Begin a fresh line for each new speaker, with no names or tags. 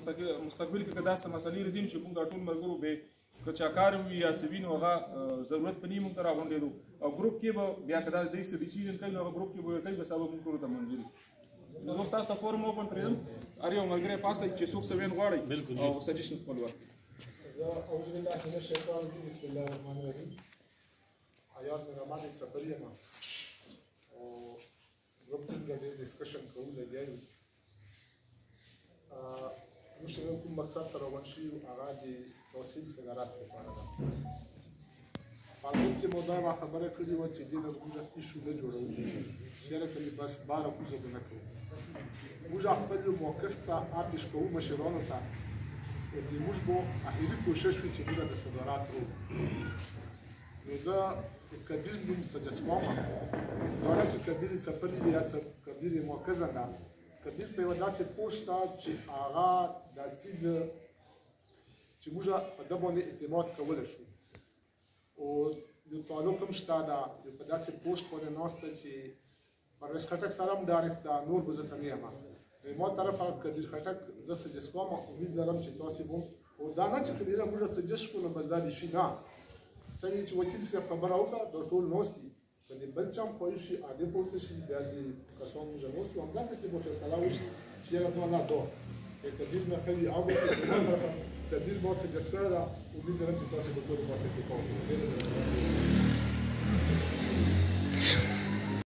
مستقبل کې داسې مسلې راځي چې موږ ټول ملګرو به که چا کار وي یا څه وي نو هغه ضرورت په نه موږ ته راغونډېدو او ګروپ کې به بیا که دا دی څه ډیسیژن کوي نو هغه ګروپ کې به کوي بس هغه موږ ټولو ته منظور وي. نو زه تاسو ته فورم اوپن کړم هر یو ملګری پاسه چې څوک څه وین غواړي او سجیشن خپل ورکړي.
أعوذ بالله من الشيطان الرجيم بسم الله الرحمن الرحيم. آیات مې رامانې سفري یم او ګروپ ټیم د ډسکشن کوو لګیا یو. موږ چې کوم مقصد ته روان شو هغه د توصیل سګرات لپاره ده. په ګروپ کې مو دا خبره کړې وه چې دې نه موږ ایشو نه جوړوو چېرې کلي بس باره کوزه به نه کوو. موږ خپل موقف ته آپیش کوو مشرانو ته چې موږ به اخري کوشش وي چې موږ د صدارات وکړو. نو زه کبیر نوم سجست کوم دا نه چې کبیر څپلي دی یا کبیر مرکزه ده. کبیر په یوه داسې پوسټ ده چې هغه دا څیز چې موږ په ده باندې اعتماد کولی شو او یو تعلق هم شته ده یو په داسې پوسټ باندې ناسته چې پرویز خټک سره هم ډایرکټ ده نور به زه ته نه یم. ما طرفه کبیر خټک زه سجست کوم امید لرم چې تاسې به او دا نه چې کبیره موږ سجست کړو نو بس دا دې شي نه څنګه چې وکیل صاحب خبره وکړه دا ټول ناست دي په دې بل چا هم خوښ شي عادي پورته شي بعضې کسان موږ ناست وو همدلته به فیصله وشي چې یاره دا نه دا کبیر نه ښه وي او ما طرفه کبیر ما سجست کړې ده امید لرم چې تاسې به ټولو ما سره اتفاق وکړو.